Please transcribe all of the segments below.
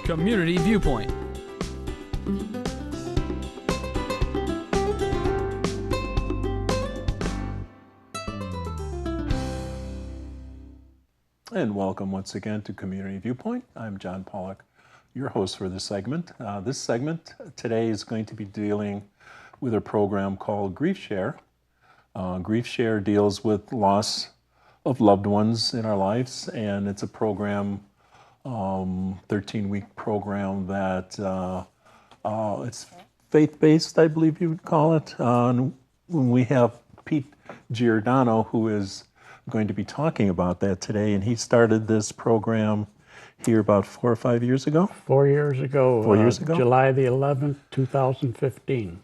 Community Viewpoint. And welcome once again to Community Viewpoint. I'm John Pawlak, your host for this segment. This segment today is going to be dealing with a program called Grief Share. Grief Share deals with loss of loved ones in our lives, and it's a program, 13-week program that it's faith-based, I believe you would call it. And we have Pete Giordano, who is going to be talking about that today, and he started this program here about 4 or 5 years ago. 4 years ago. 4 years ago? July the 11th, 2015.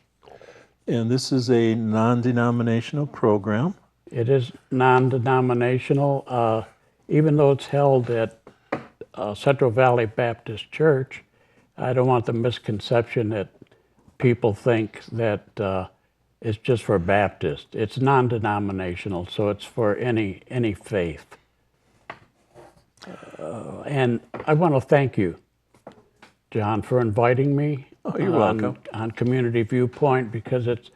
And this is a non-denominational program. It is non-denominational, even though it's held at Central Valley Baptist Church. I don't want the misconception that people think that it's just for Baptists. It's non-denominational, so it's for any faith. And I want to thank you, John, for inviting me. Oh, you're welcome. On Community Viewpoint, because it's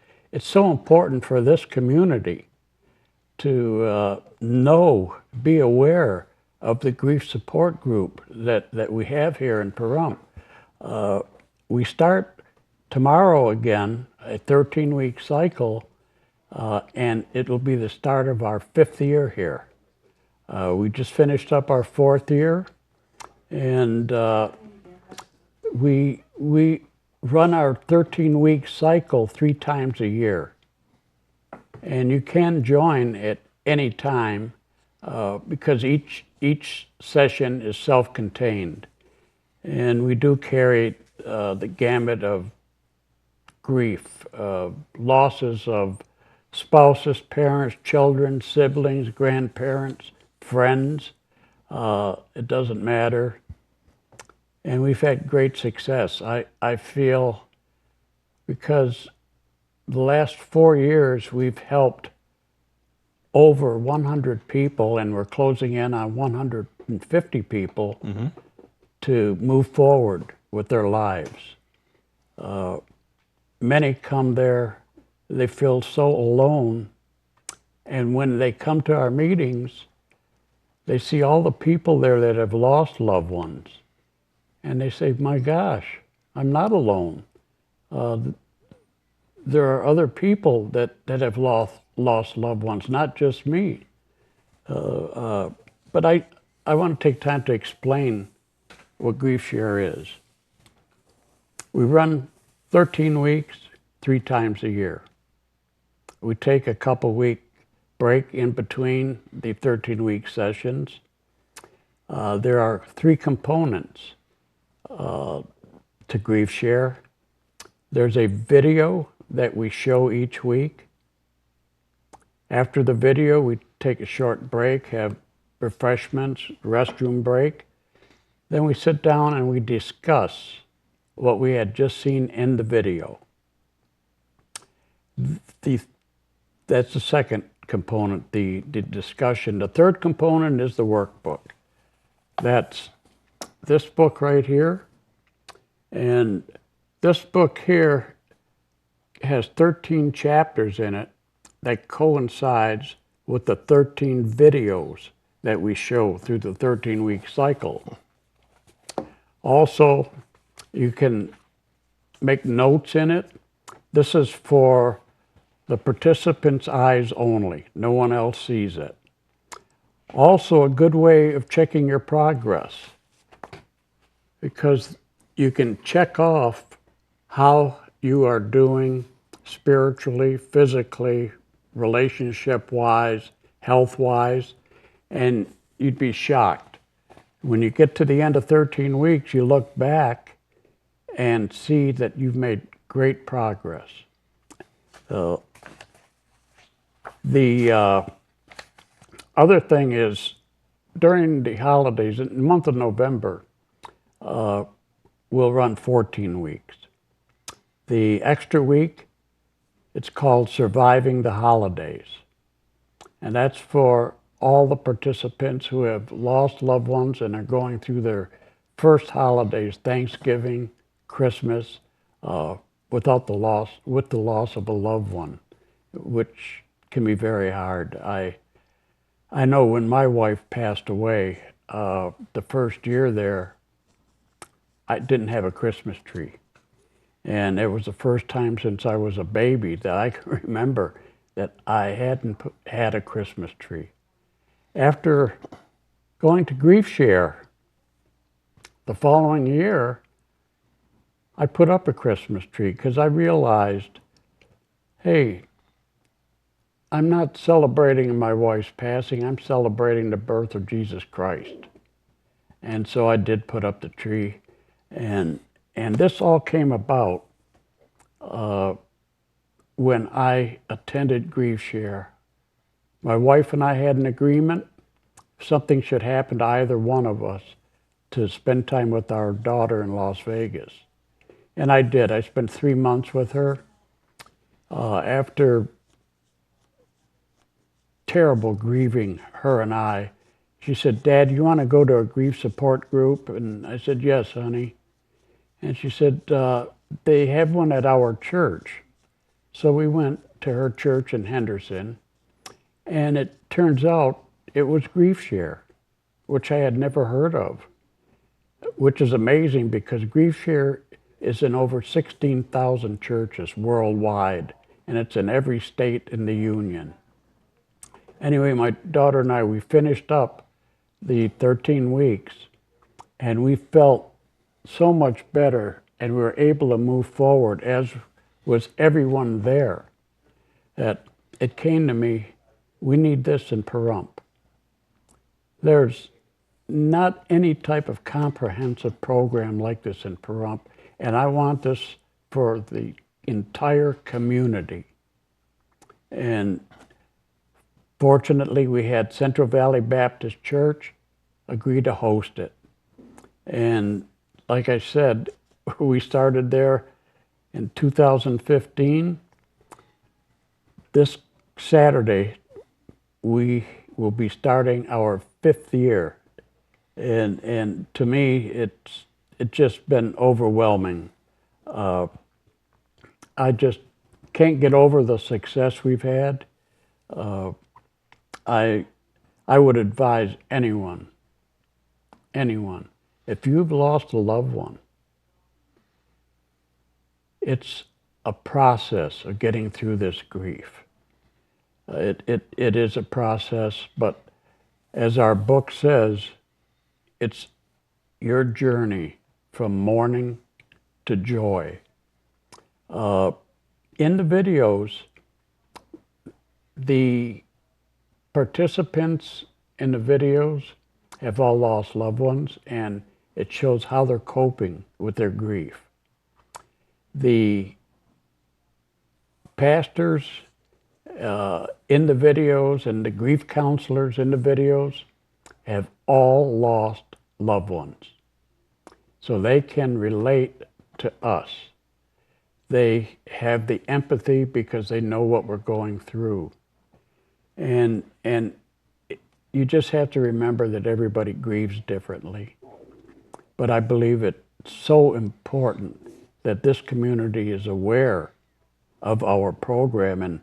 so important for this community to be aware of the grief support group that we have here in Pahrump. We start tomorrow again, a 13-week cycle, and it will be the start of our 5th year here. We just finished up our 4th year, and we run our 13-week cycle 3 times a year. And you can join at any time because each session is self-contained. And we do carry the gamut of grief, losses of spouses, parents, children, siblings, grandparents, friends. It doesn't matter. And we've had great success. I feel because the last 4 years we've helped over 100 people, and we're closing in on 150 people to move forward with their lives. Many come there, they feel so alone, and when they come to our meetings, they see all the people there that have lost loved ones. And they say, my gosh, I'm not alone. There are other people that have lost loved ones, not just me. But I want to take time to explain what Grief Share is. We run 13 weeks, 3 times a year. We take a couple-week break in between the 13-week sessions. There are 3 components to Grief Share. There's a video that we show each week. After the video, we take a short break, have refreshments, restroom break. Then we sit down and we discuss what we had just seen in the video. That's the second component, the discussion. The third component is the workbook. That's this book right here. And this book here has 13 chapters in it that coincides with the 13 videos that we show through the 13-week cycle. Also, you can make notes in it. This is for the participants' eyes only. No one else sees it. Also, a good way of checking your progress, because you can check off how you are doing spiritually, physically, relationship-wise, health-wise, and you'd be shocked. When you get to the end of 13 weeks, you look back and see that you've made great progress. The other thing is, during the holidays, in the month of November, we'll run 14 weeks. The extra week, it's called Surviving the Holidays. And that's for all the participants who have lost loved ones and are going through their first holidays, Thanksgiving, Christmas, with the loss of a loved one, which can be very hard. I know when my wife passed away, the first year there, I didn't have a Christmas tree. And it was the first time since I was a baby that I can remember that I hadn't had a Christmas tree. After going to Grief Share the following year, I put up a Christmas tree because I realized, hey, I'm not celebrating my wife's passing, I'm celebrating the birth of Jesus Christ. And so I did put up the tree. And this all came about when I attended Grief Share. My wife and I had an agreement, if something should happen to either one of us, to spend time with our daughter in Las Vegas. And I did. I spent 3 months with her. After terrible grieving, her and I, she said, "Dad, you want to go to a grief support group?" And I said, "Yes, honey." And she said, "They have one at our church." So we went to her church in Henderson, and it turns out it was Grief Share, which I had never heard of, which is amazing because Grief Share is in over 16,000 churches worldwide, and it's in every state in the Union. Anyway, my daughter and I, we finished up the 13 weeks, and we felt so much better, and we were able to move forward, as was everyone there, that it came to me, we need this in Pahrump. There's not any type of comprehensive program like this in Pahrump, and I want this for the entire community. And fortunately, we had Central Valley Baptist Church agree to host it. And like I said, we started there in 2015. This Saturday, we will be starting our 5th year. And to me, it's just been overwhelming. I just can't get over the success we've had. I would advise anyone, if you've lost a loved one, it's a process of getting through this grief. It is a process, but as our book says, it's your journey from mourning to joy. In the videos, the participants in the videos have all lost loved ones, and it shows how they're coping with their grief. The pastors in the videos and the grief counselors in the videos have all lost loved ones. So they can relate to us. They have the empathy because they know what we're going through. And you just have to remember that everybody grieves differently. But I believe it's so important that this community is aware of our program, and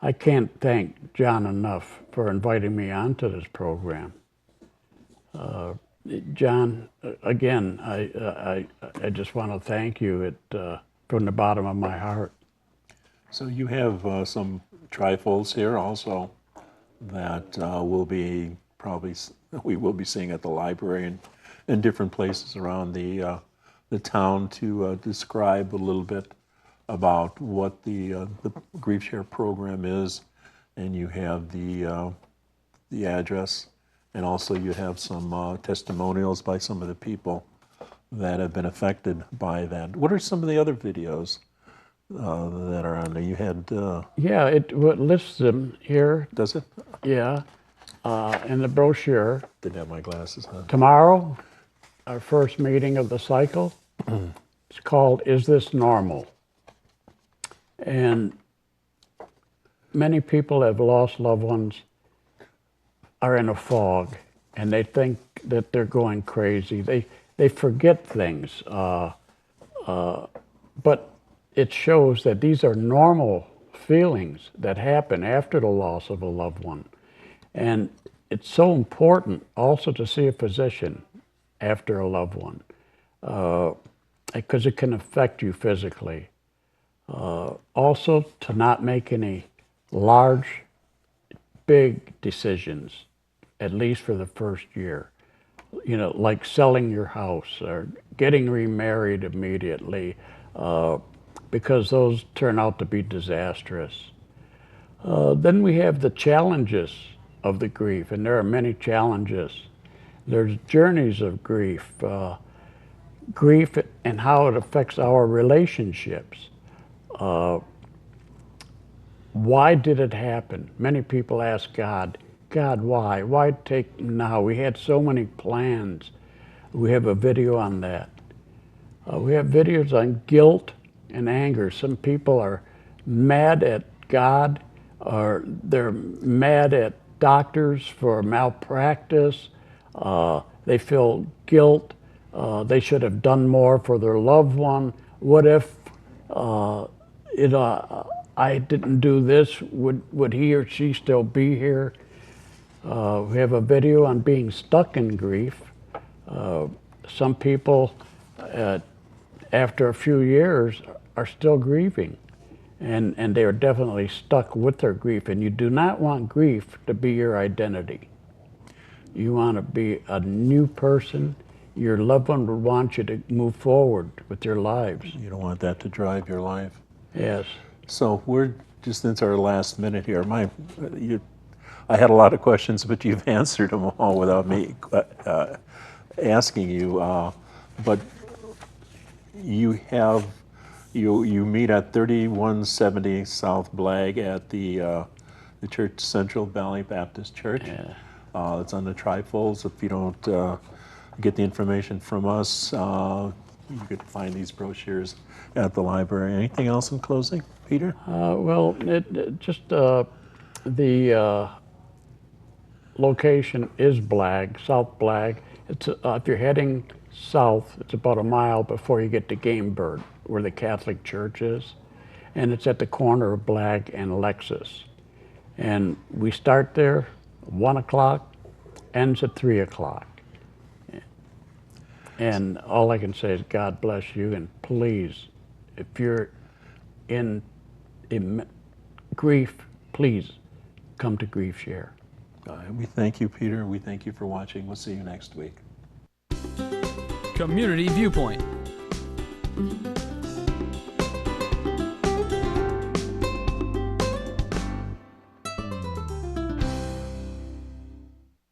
I can't thank John enough for inviting me onto this program. John, again, I just want to thank you from the bottom of my heart. So you have some trifolds here also that we will be seeing at the library and in different places around the town to describe a little bit about what the Grief Share program is, and you have the address, and also you have some testimonials by some of the people that have been affected by that. What are some of the other videos that are on there? You had... Yeah, it lists them here. Does it? Yeah, in the brochure. Didn't have my glasses on. Tomorrow, our first meeting of the cycle. It's called Is This Normal? And many people have lost loved ones, are in a fog, and they think that they're going crazy. they forget things. But it shows that these are normal feelings that happen after the loss of a loved one. And it's so important also to see a physician after a loved one, because it can affect you physically. Also, to not make any large, big decisions, at least for the first year. You know, like selling your house or getting remarried immediately, because those turn out to be disastrous. Then we have the challenges of the grief, and there are many challenges. There's journeys of grief, grief and how it affects our relationships. Why did it happen? Many people ask God, God, why? Why take now? We had so many plans. We have a video on that. We have videos on guilt and anger. Some people are mad at God, or they're mad at doctors for malpractice. They feel guilt. They should have done more for their loved one. What if I didn't do this? Would he or she still be here? We have a video on being stuck in grief. Some people, after a few years, are still grieving, and they are definitely stuck with their grief. And you do not want grief to be your identity. You want to be a new person. Your loved one would want you to move forward with your lives. You don't want that to drive your life. Yes. So we're just into our last minute here. I had a lot of questions, but you've answered them all without me asking you. But you meet at 3170 South Blag at the Church Central Valley Baptist Church. Yeah. It's on the trifolds. If you don't get the information from us, you could find these brochures at the library. Anything else in closing, Peter? Well, the location is Blag, South Blag. It's if you're heading south, it's about a mile before you get to Game Bird, where the Catholic Church is, and it's at the corner of Blag and Lexus. And we start there 1 o'clock, ends at 3 o'clock. And all I can say is God bless you, and please, if you're in grief, please come to Grief Share. We thank you, Peter. We thank you for watching. We'll see you next week. Community Viewpoint.